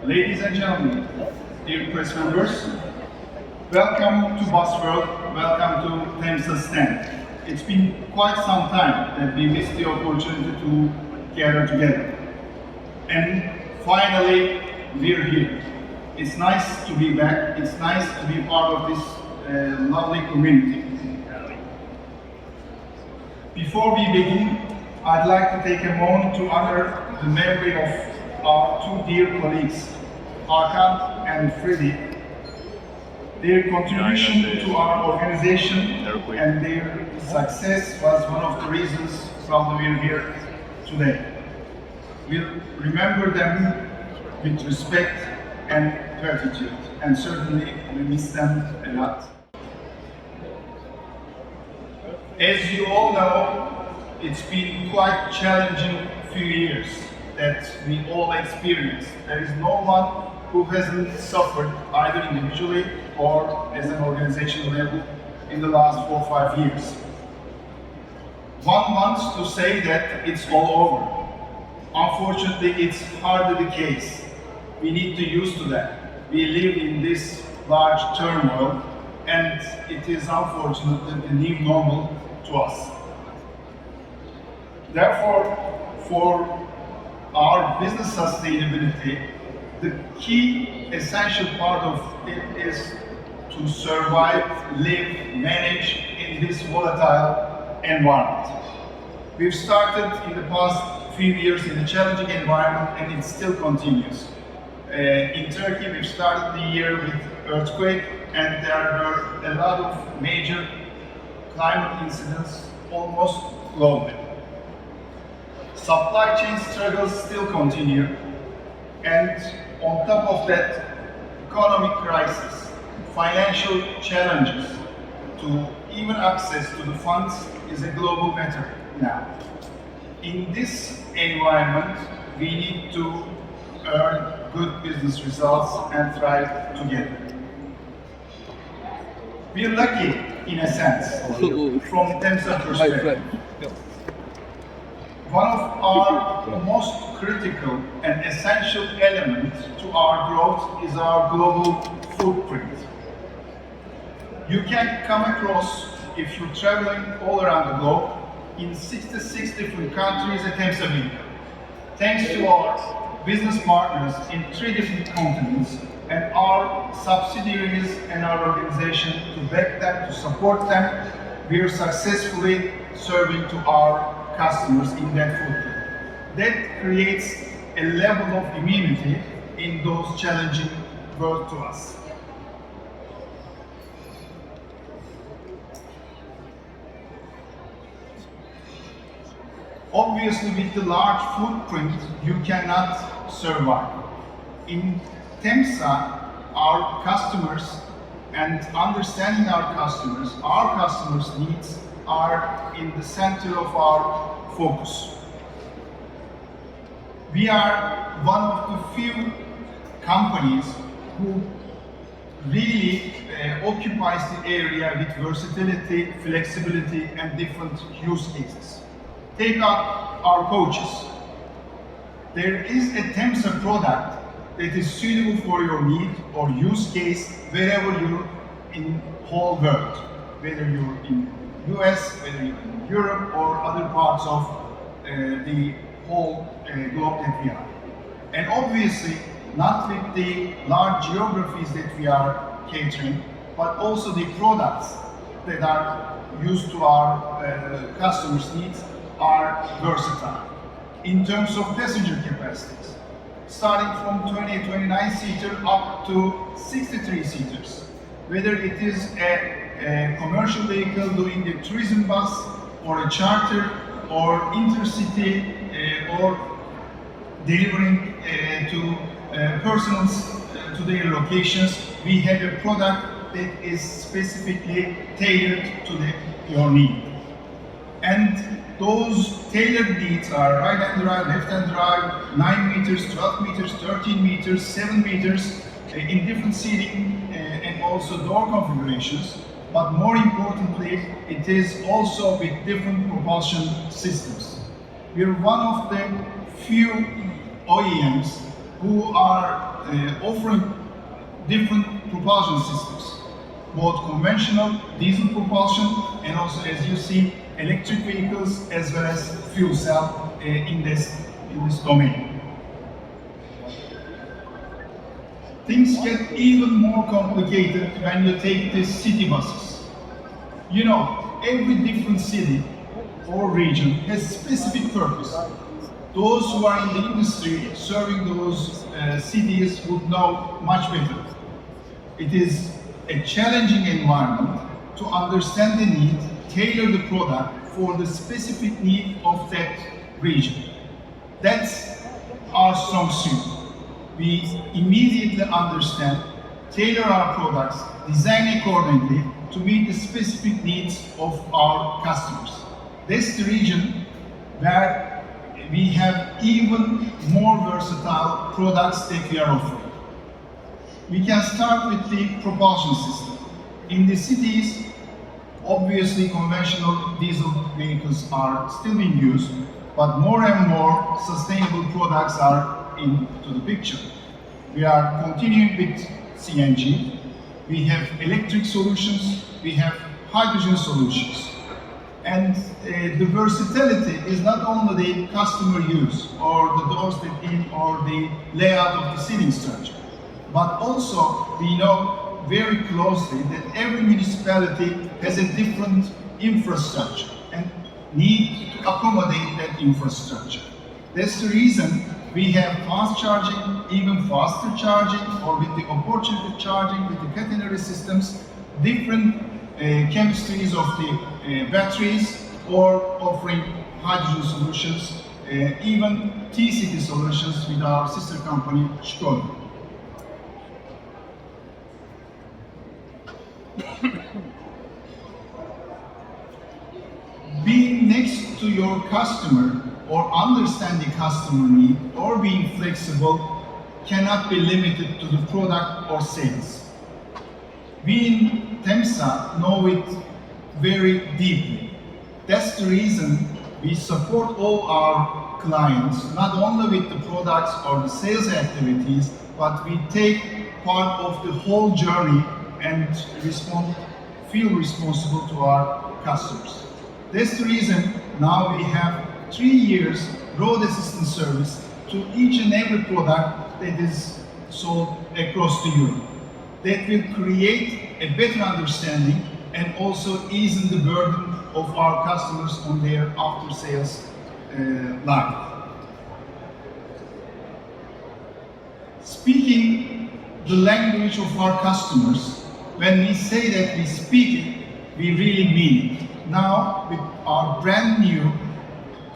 Ladies and gentlemen, dear press members, welcome to Busworld, welcome to Temsa stand. It's been quite some time that we missed the opportunity to gather together. And finally, we're here. It's nice to be back, it's nice to be part of this lovely community. Before we begin, I'd like to take a moment to honor the memory of our two dear colleagues, Hakan and Freddy. Their contribution to our organization and their success was one of the reasons probably we're here today. We'll remember them with respect and gratitude, and certainly we miss them a lot. As you all know, it's been quite challenging few years that we all experienced. There is no one who hasn't suffered either individually or as an organizational level in the last 4 or 5 years. One wants to say that it's all over. Unfortunately, it's hardly the case. We need to use to that. We live in this large turmoil, and it is unfortunately the new normal to us. Therefore, for our business sustainability, the key essential part of it is to survive, live, manage in this volatile environment. We've started in the past few years in a challenging environment, and it still continues. In Turkey, we've started the year with earthquake, and there were a lot of major climate incidents almost globally. Supply chain struggles still continue, and on top of that, economic crisis, financial challenges to even access to the funds is a global matter now. In this environment, we need to earn good business results and thrive together. We're lucky, in a sense, from Temsa perspective. One of our most critical and essential elements to our growth is our global footprint. You can come across, if you're traveling all around the globe, in 66 different countries at Temsa vehicle. Thanks to our business partners in 3 different continents and our subsidiaries and our organization to back them, to support them, we are successfully serving to our customers in that footprint. That creates a level of immunity in those challenging world to us. Obviously, with the large footprint, you cannot survive. In Temsa, our customers and understanding our customers' needs are in the center of our focus. We are one of the few companies who really occupies the area with versatility, flexibility, and different use cases. Take out our coaches. There is a Temsa product that is suitable for your need or use case wherever you're in whole world, whether you're in US, whether you're in Europe or other parts of the whole globe that we are. And obviously, not with the large geographies that we are catering, but also the products that are used to our customers' needs are versatile. In terms of passenger capacities, starting from 29-seater up to 63-seaters, whether it is a commercial vehicle doing the tourism bus or a charter or intercity or delivering to personals to their locations, we have a product that is specifically tailored to your need. And those tailored needs are right-hand drive, left-hand drive, 9 meters, 12 meters, 13 meters, 7 meters, in different seating and also door configurations. But more importantly, it is also with different propulsion systems. We are one of the few OEMs who are offering different propulsion systems, both conventional diesel propulsion and also, as you see, electric vehicles as well as fuel cell in this domain. Things get even more complicated when you take the city buses. You know, every different city or region has specific purpose. Those who are in the industry serving those cities would know much better. It is a challenging environment to understand the need, tailor the product for the specific need of that region. That's our strong suit. We immediately understand, tailor our products, design accordingly to meet the specific needs of our customers. That's the region where we have even more versatile products that we are offering. We can start with the propulsion system. In the cities, obviously conventional diesel vehicles are still being used, but more and more sustainable products are into the picture. We are continuing with CNG, we have electric solutions, we have hydrogen solutions. And the versatility is not only the customer use or the door step in or the layout of the seating structure, but also we know very closely that every municipality has a different infrastructure and need to accommodate that infrastructure. That's the reason we have fast charging, even faster charging, or with the opportunity charging, with the catenary systems, different chemistries of the batteries, or offering hydrogen solutions, even TCT solutions with our sister company, Skoda. Being next to your customer or understanding customer need or being flexible cannot be limited to the product or sales. We in Temsa know it very deeply. That's the reason we support all our clients, not only with the products or the sales activities, but we take part of the whole journey and feel responsible to our customers. That's the reason now we have 3 years road assistance service to each and every product that is sold across Europe. That will create a better understanding and also ease the burden of our customers on their after-sales life. Speaking the language of our customers, when we say that we speak it, we really mean it. Now, with our brand new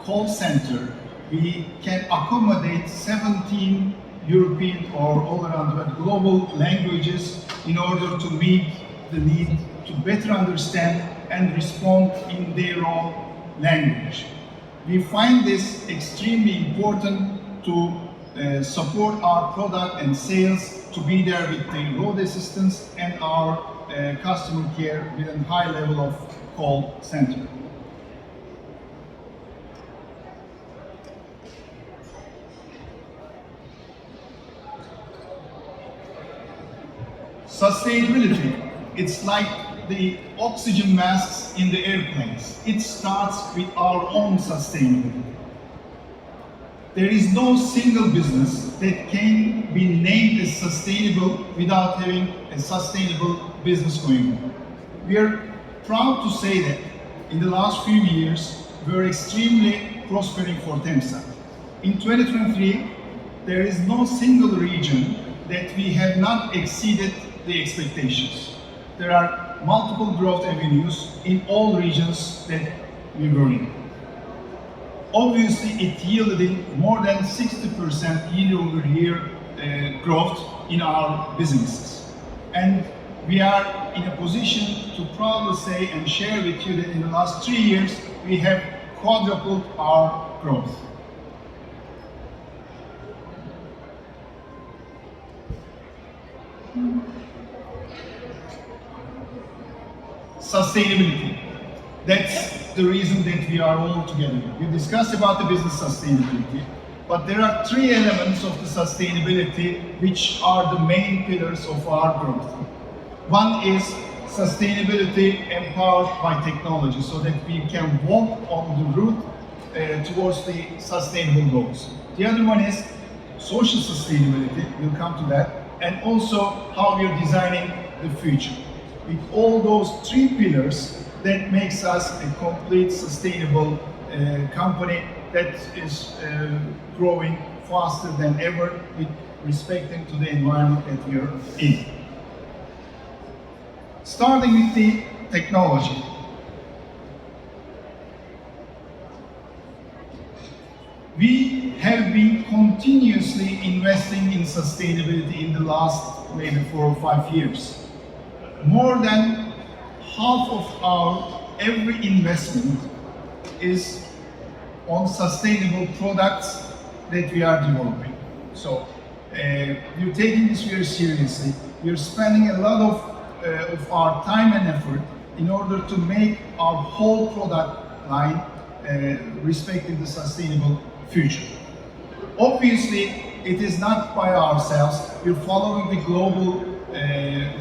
call center, we can accommodate 17 European or all around the world global languages in order to meet the need to better understand and respond in their own language. We find this extremely important to support our product and sales, to be there with the road assistance and our customer care with a high level of call center. Sustainability, it's like the oxygen masks in the airplanes. It starts with our own sustainability. There is no single business that can be named as sustainable without having a sustainable business going on. We are proud to say that in the last few years, we are extremely prospering for Temsa. In 2023, there is no single region that we have not exceeded the expectations. There are multiple growth avenues in all regions that we were in. Obviously, it yielded more than 60% year-over-year growth in our businesses. And we are in a position to proudly say and share with you that in the last 3 years, we have quadrupled our growth. Sustainability. That's the reason that we are all together. We discussed about the business sustainability. But there are three elements of the sustainability which are the main pillars of our growth. One is sustainability empowered by technology, so that we can walk on the route towards the sustainable goals. The other one is social sustainability, we'll come to that, and also how we are designing the future. With all those three pillars, that makes us a complete sustainable company that is growing faster than ever with respecting to the environment that we are in. Starting with the technology. We have been continuously investing in sustainability in the last maybe 4 or 5 years. More than half of our every investment is on sustainable products that we are developing. So we're taking this very seriously. We're spending a lot of our time and effort in order to make our whole product line respecting the sustainable future. Obviously, it is not by ourselves. We're following the global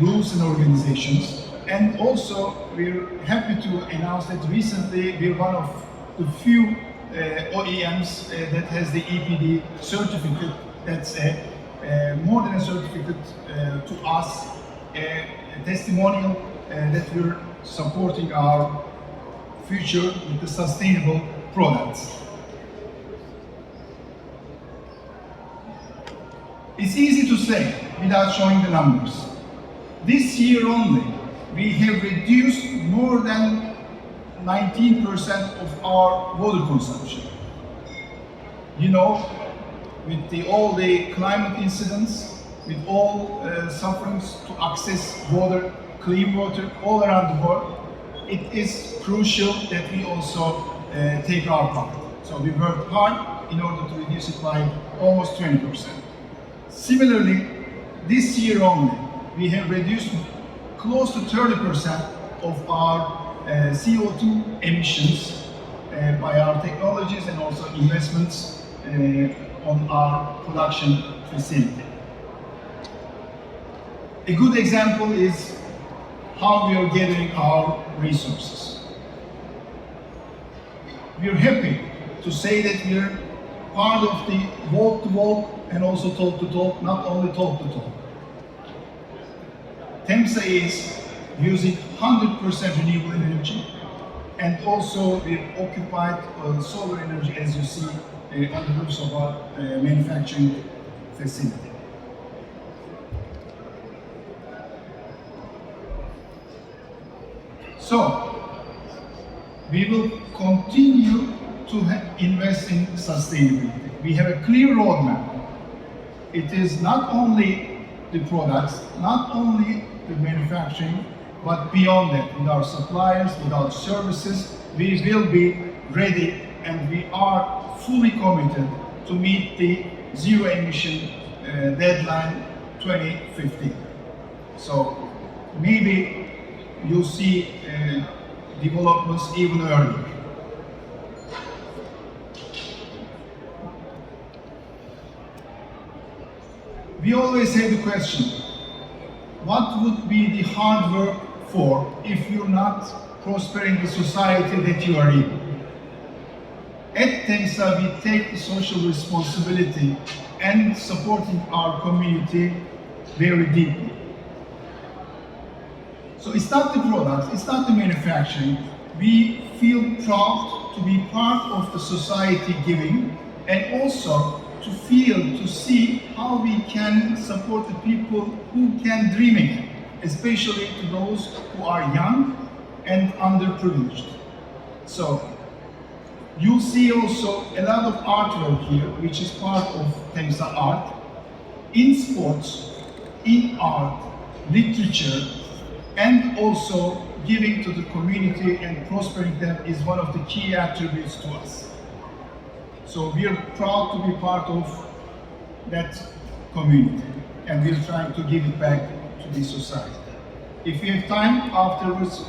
rules and organizations. And also, we're happy to announce that recently we're one of the few OEMs that has the EPD certificate. That's more than a certificate to us, a testimonial that we're supporting our future with the sustainable products. It's easy to say without showing the numbers. This year only, we have reduced more than 19% of our water consumption. You know, with all the climate incidents, with all sufferings to access water, clean water all around the world, it is crucial that we also take our part. So we worked hard in order to reduce it by almost 20%. Similarly, this year only, we have reduced close to 30% of our CO2 emissions by our technologies and also investments on our production facility. A good example is how we are gathering our resources. We are happy to say that we are part of the walk-to-walk and also talk-to-talk, not only talk-to-talk. Temsa is using 100% renewable energy, and also we've occupied solar energy, as you see, on the roofs of our manufacturing facility. So, we will continue to invest in sustainability. We have a clear roadmap. It is not only the products, not only the manufacturing, but beyond that, with our suppliers, with our services, we will be ready and we are fully committed to meet the zero emission deadline 2050. So maybe you'll see developments even earlier. We always have the question, what would be the hard work for if you're not prospering the society that you are in? At Temsa, we take the social responsibility and supporting our community very deeply. So it's not the products, it's not the manufacturing. We feel proud to be part of the society giving, and also to feel, to see how we can support the people who can dream again, especially to those who are young and underprivileged. So you'll see also a lot of artwork here, which is part of Temsa art, in sports, in art, literature, and also giving to the community and prospering them is one of the key attributes to us. So we are proud to be part of that community, and we are trying to give it back to the society. If you have time afterwards,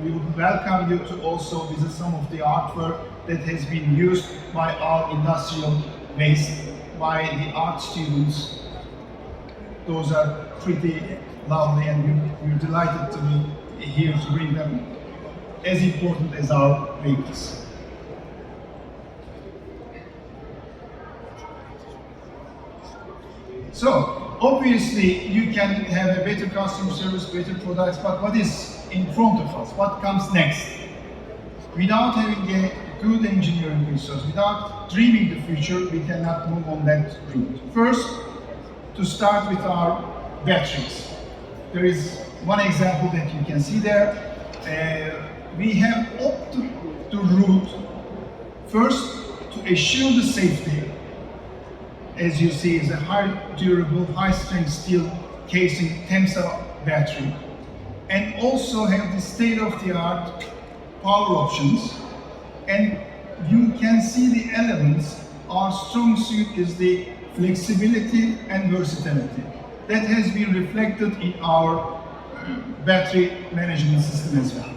we would welcome you to also visit some of the artwork that has been used by our industrial based by the art students. Those are pretty lovely, and we're delighted to be here to bring them, as important as our vehicles. So, obviously, you can have a better customer service, better products, but what is in front of us? What comes next? Without having a good engineering resource, without dreaming the future, we cannot move on that route. First, to start with our batteries. There is one example that you can see there. We have opted the route first to assure the safety. As you see, is a high durable, high strength steel casing Temsa battery, and also have the state-of-the-art power options. And you can see the elements. Our strong suit is the flexibility and versatility. That has been reflected in our battery management system as well.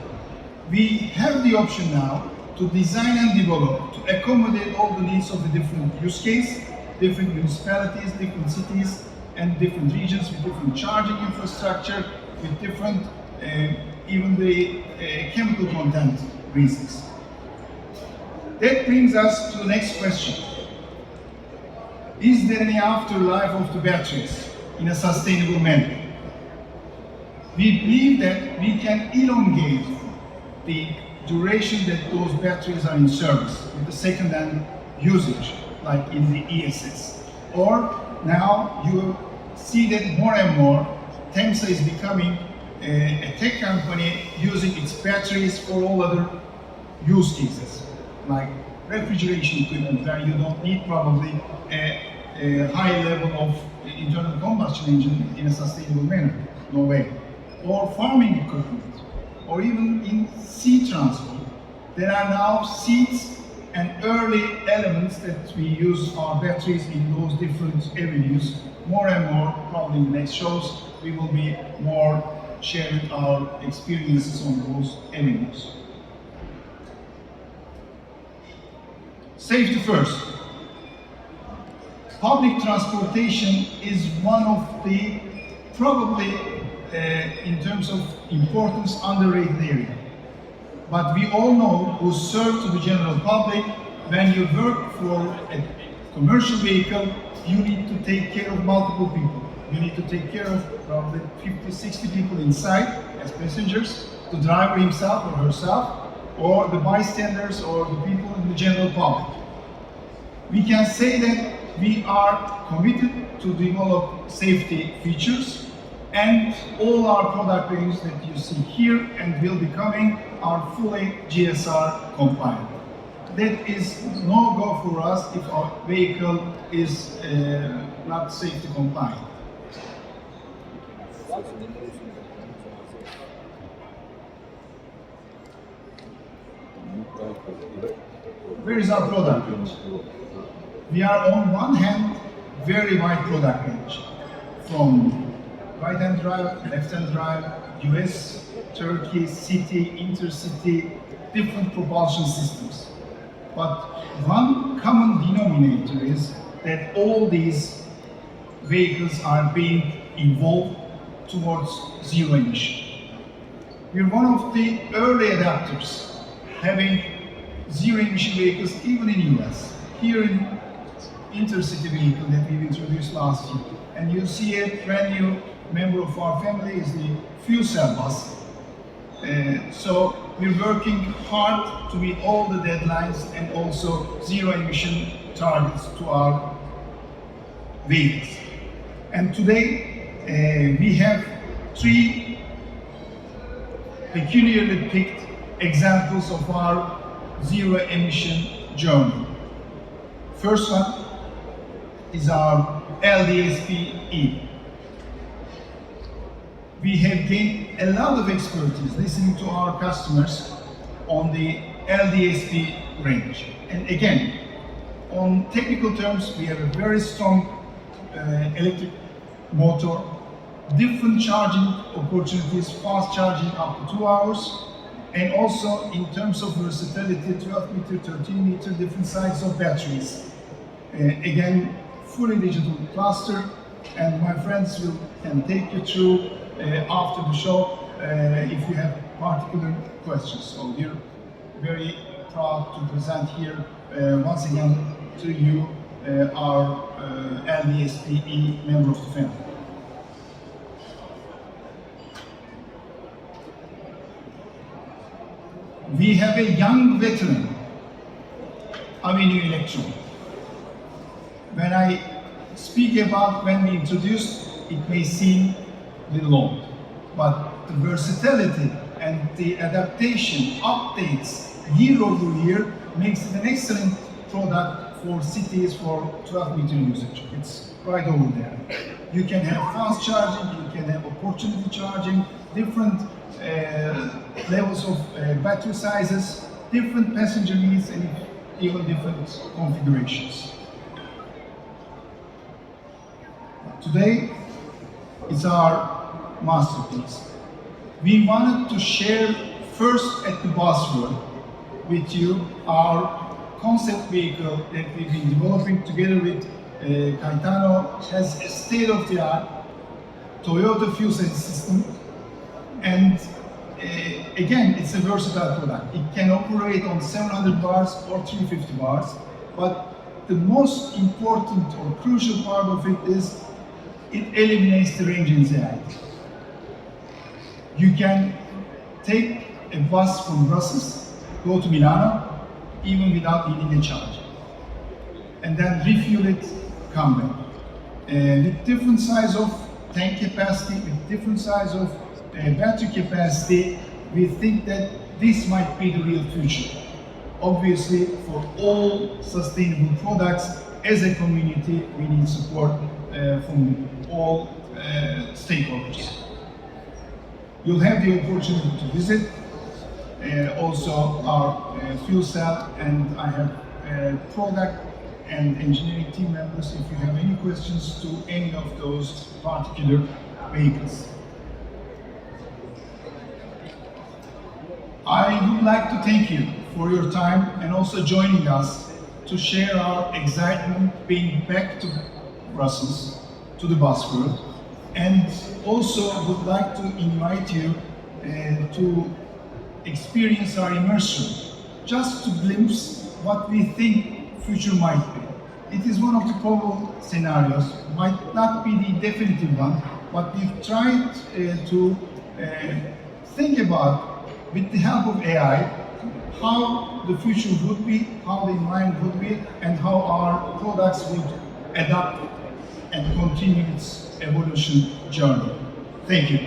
We have the option now to design and develop to accommodate all the needs of the different use case, different municipalities, different cities, and different regions with different charging infrastructure, with different, even the chemical content reasons. That brings us to the next question. Is there any afterlife of the batteries in a sustainable manner? We believe that we can elongate the duration that those batteries are in service with the second-hand usage, like in the ESS. Or now you see that more and more Temsa is becoming a tech company using its batteries for all other use cases, like refrigeration equipment, where you don't need probably a high level of internal combustion engine in a sustainable manner, no way. Or farming equipment, or even in sea transport. There are now seats and early elements that we use our batteries in those different avenues. More and more, probably in the next shows, we will be more sharing our experiences on those avenues. Safety first. Public transportation is one of the, probably in terms of importance, underrated area. But we all know who serve to the general public, when you work for a commercial vehicle, you need to take care of multiple people. You need to take care of probably 50, 60 people inside as passengers, the driver himself or herself, or the bystanders or the people in the general public. We can say that we are committed to develop safety features, and all our product range that you see here and will be coming are fully GSR compliant. That is no go for us if our vehicle is not safety compliant. Where is our product range? We are on one hand very wide product range, from right-hand drive, left-hand drive, US, Turkey, city, intercity, different propulsion systems. But one common denominator is that all these vehicles are being evolved towards zero emission. We're one of the early adapters, having zero emission vehicles even in US. Here in intercity vehicle that we've introduced last year. And you see a brand new member of our family is the fuel cell bus. So we're working hard to meet all the deadlines and also zero emission targets to our vehicles. And today we have three peculiarly picked examples of our zero emission journey. First one is our LDSP-E. We have gained a lot of expertise listening to our customers on the LDSP range. And again, on technical terms, we have a very strong electric motor, different charging opportunities, fast charging up to 2 hours, and also in terms of versatility, 12 meter, 13 meter, different sizes of batteries. Again, fully digital cluster, and my friends can take you through after the show if you have particular questions. So we're very proud to present here once again to you our LDSPE member of the family. We have a young veteran, Avenue Electron. When I speak about when we introduced, it may seem a little old, but the versatility and the adaptation, updates year over year makes it an excellent product for cities for 12-meter usage. It's right over there. You can have fast charging, you can have opportunity charging, different levels of battery sizes, different passenger needs, and even different configurations. Today, it's our masterpiece. We wanted to share first at the Busworld with you our concept vehicle that we've been developing together with Caetano. Has a state-of-the-art Toyota fuel cell system, and again, it's a versatile product. It can operate on 700 bars or 350 bars, but the most important or crucial part of it is it eliminates the range anxiety. You can take a bus from Brussels, go to Milano, even without needing a charge, and then refuel it, come back. With different size of tank capacity, with different size of battery capacity, we think that this might be the real future. Obviously, for all sustainable products, as a community, we need support from all stakeholders. You'll have the opportunity to visit also our fuel cell, and I have product and engineering team members if you have any questions to any of those particular vehicles. I would like to thank you for your time and also joining us to share our excitement being back to Brussels, to the Busworld, and also would like to invite you to experience our immersion, just to glimpse what we think future might be. It is one of the probable scenarios, might not be the definitive one, but we've tried to think about, with the help of AI, how the future would be, how the environment would be, and how our products would adapt and continue its evolution journey. Thank you.